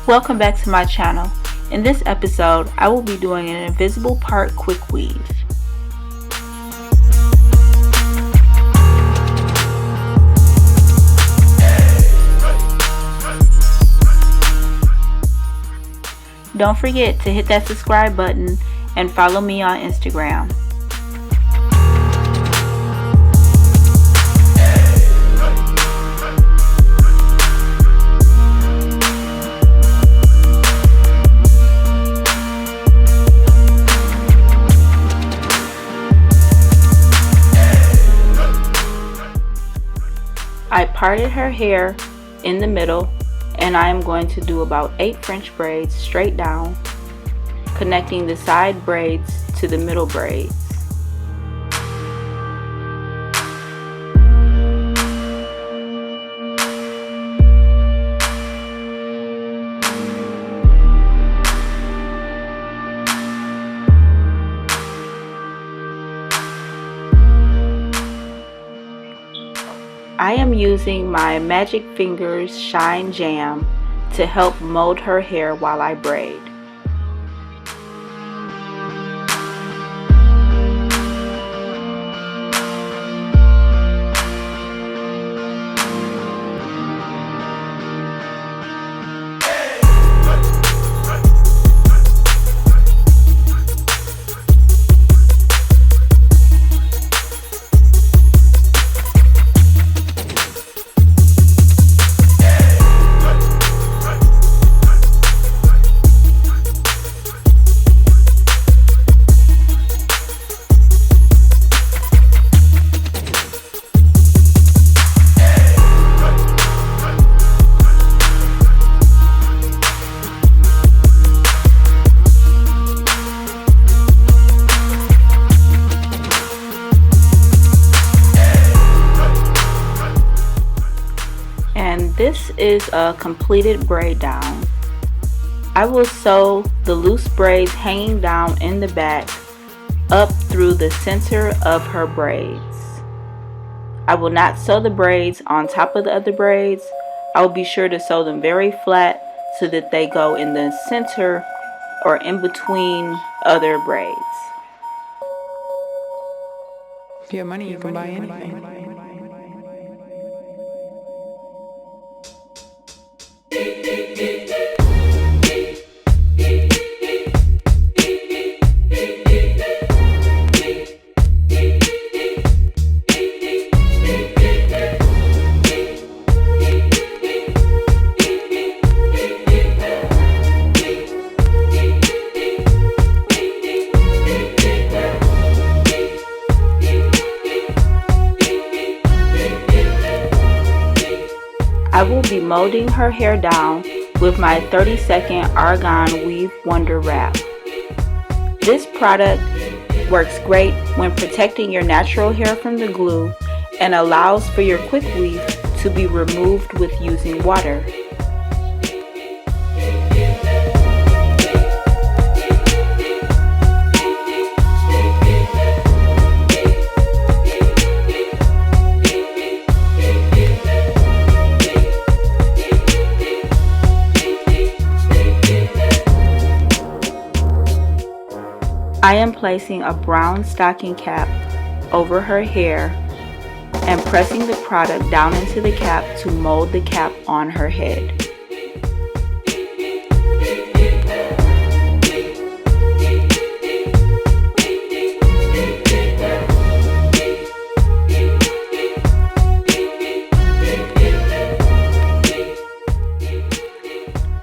Welcome back to my channel. In this episode, I will be doing an invisible part quick weave. Don't forget to hit that subscribe button and follow me on Instagram. I parted her hair in the middle, and I am going to do about 8 French braids straight down, connecting the side braids to the middle braids. I am using my Magic Fingers Shine Jam to help mold her hair while I braid. And this is a completed braid down. I will sew the loose braids hanging down in the back up through the center of her braids. I will not sew the braids on top of the other braids. I will be sure to sew them very flat so that they go in the center or in between other braids. If you have money, you can buy anything. I will be molding her hair down with my 30-second Argan Weave Wonder Wrap. This product works great when protecting your natural hair from the glue and allows for your quick weave to be removed with using water. I am placing a brown stocking cap over her hair and pressing the product down into the cap to mold the cap on her head.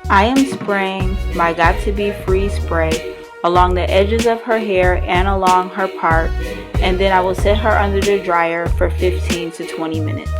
I am spraying my Got To Be Free spray along the edges of her hair and along her part, and then I will set her under the dryer for 15 to 20 minutes.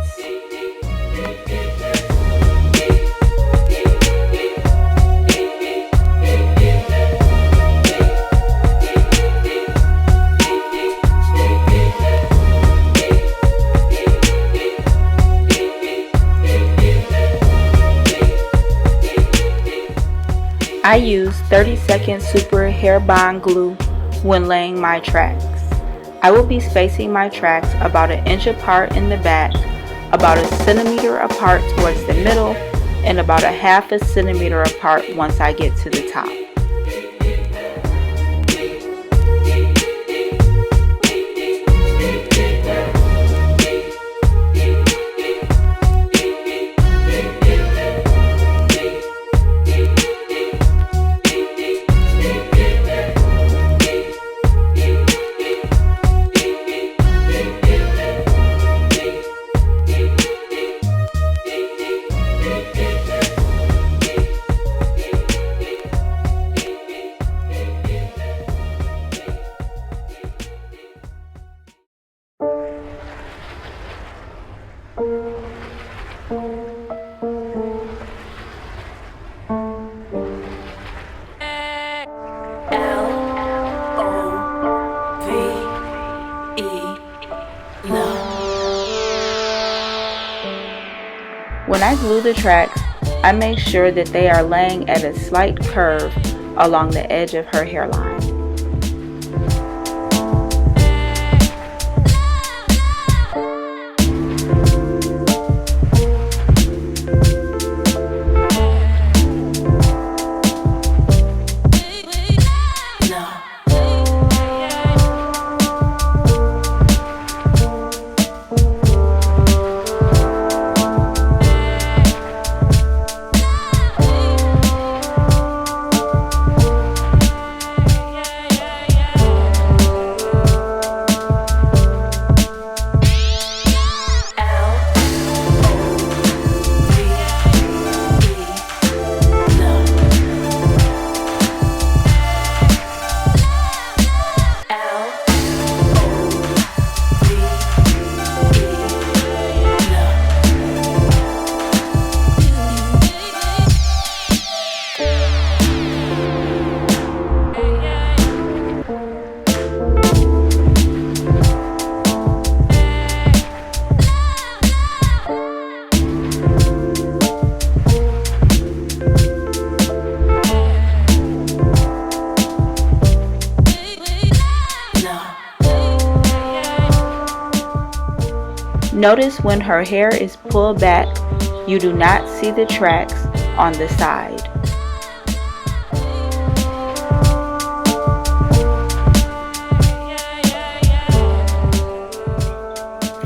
I use 30-second super hair bond glue when laying my tracks. I will be spacing my tracks about 1 inch apart in the back, about 1 centimeter apart towards the middle, and about a half a centimeter apart once I get to the top. When I glue the tracks, I make sure that they are laying at a slight curve along the edge of her hairline. Notice when her hair is pulled back, you do not see the tracks on the side.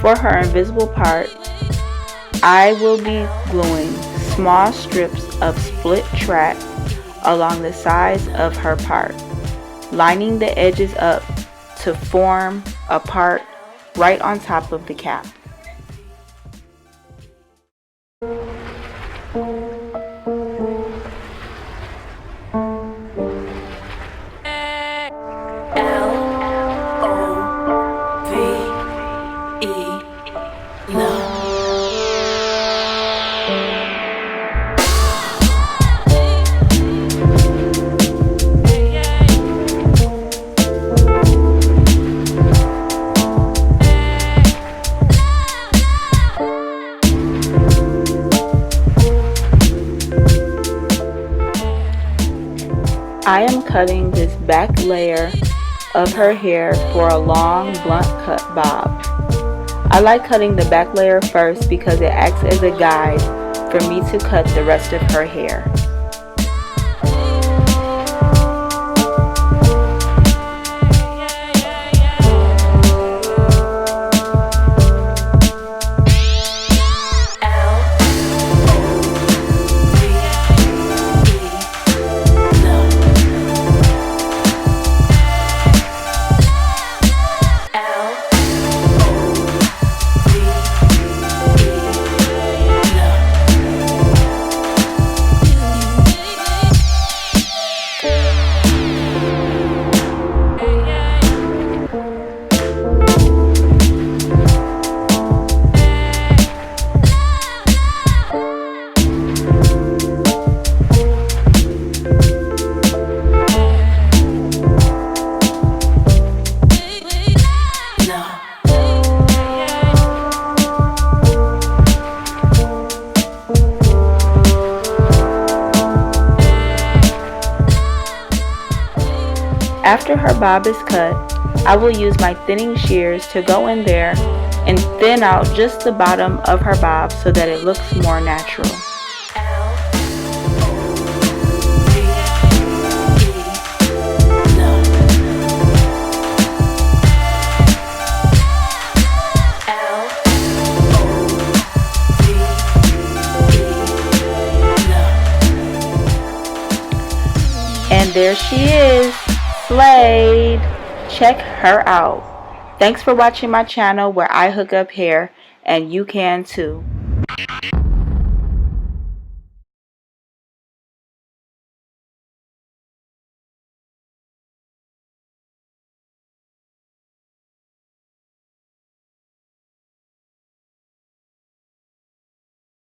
For her invisible part, I will be gluing small strips of split track along the sides of her part, lining the edges up to form a part right on top of the cap. I am cutting this back layer of her hair for a long blunt cut bob. I like cutting the back layer first because it acts as a guide for me to cut the rest of her hair. After her bob is cut, I will use my thinning shears to go in there and thin out just the bottom of her bob so that it looks more natural. there she is, slayed. Check her out. Thanks for watching my channel where I hook up hair, and you can too.